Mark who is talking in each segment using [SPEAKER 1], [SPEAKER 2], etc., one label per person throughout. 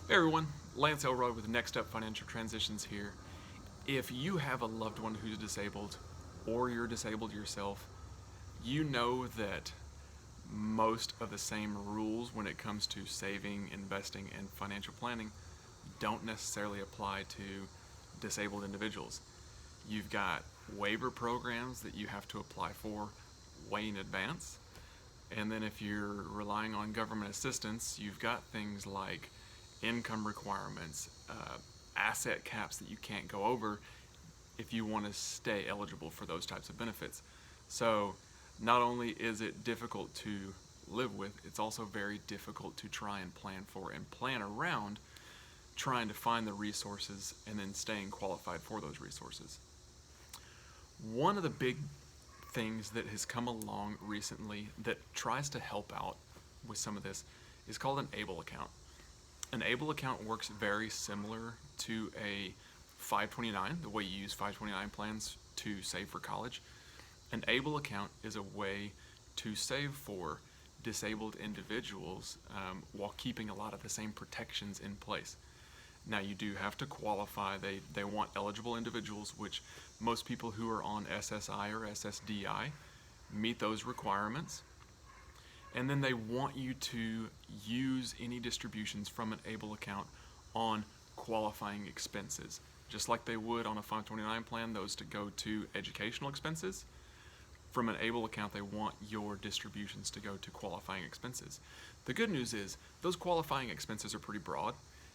[SPEAKER 1] Hey everyone, Lance Elrod with Next Up Financial Transitions here. If you have a loved one who's disabled or you're disabled yourself, you know that most of the same rules when it comes to saving, investing, and financial planning don't necessarily apply to disabled individuals. You've got waiver programs that you have to apply for way in advance. And then if you're relying on government assistance, you've got things like income requirements, asset caps that you can't go over if you want to stay eligible for those types of benefits. So not only is it difficult to live with, it's also very difficult to try and plan for and plan around trying to find the resources and then staying qualified for those resources. One of the big things that has come along recently that tries to help out with some of this is called an ABLE account. An ABLE account works very similar to a 529, the way you use 529 plans to save for college. An ABLE account is a way to save for disabled individuals while keeping a lot of the same protections in place. Now you do have to qualify. They want eligible individuals, which most people who are on SSI or SSDI meet those requirements. And then they want you to use any distributions from an ABLE account on qualifying expenses. Just like they would on a 529 plan, those to go to educational expenses. From an ABLE account, they want your distributions to go to qualifying expenses. The good news is those qualifying expenses are pretty broad.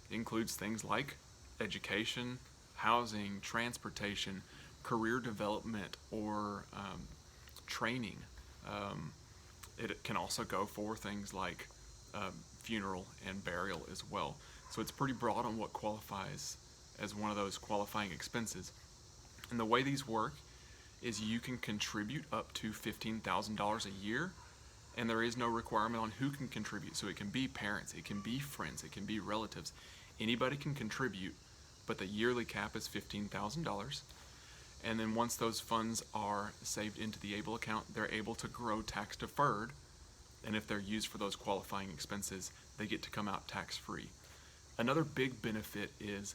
[SPEAKER 1] It includes things like education, housing, transportation, career development, or training. It can also go for things like funeral and burial as well. So it's pretty broad on what qualifies as one of those qualifying expenses. And the way these work is you can contribute up to $15,000 a year, and there is no requirement on who can contribute. So it can be parents, it can be friends, it can be relatives. Anybody can contribute, but the yearly cap is $15,000. And then once those funds are saved into the ABLE account, they're able to grow tax deferred. And if they're used for those qualifying expenses, they get to come out tax free. Another big benefit is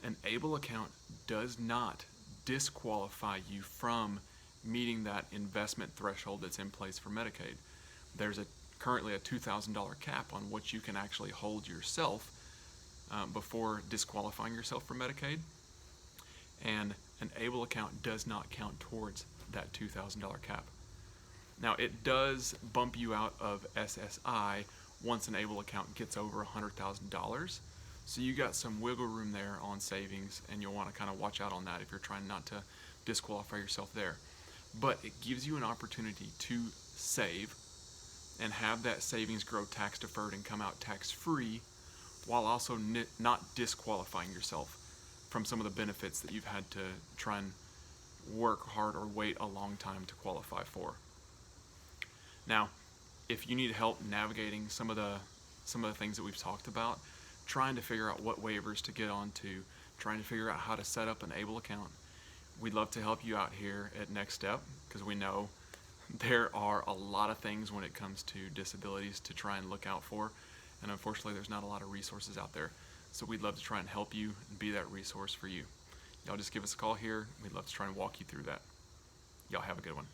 [SPEAKER 1] an ABLE account does not disqualify you from meeting that investment threshold that's in place for Medicaid. There's currently a $2,000 cap on what you can actually hold yourself before disqualifying yourself for Medicaid. And an ABLE account does not count towards that $2,000 cap. Now it does bump you out of SSI once an ABLE account gets over $100,000. So you got some wiggle room there on savings, and you'll want to kind of watch out on that if you're trying not to disqualify yourself there. But it gives you an opportunity to save and have that savings grow tax deferred and come out tax free, while also not disqualifying yourself from some of the benefits that you've had to try and work hard or wait a long time to qualify for. Now, if you need help navigating some of the things that we've talked about, trying to figure out what waivers to get onto, trying to figure out how to set up an ABLE account, we'd love to help you out here at Next Step, because we know there are a lot of things when it comes to disabilities to try and look out for, and unfortunately there's not a lot of resources out there. So we'd love to try and help you and be that resource for you. Y'all just give us a call here. We'd love to try and walk you through that. Y'all have a good one.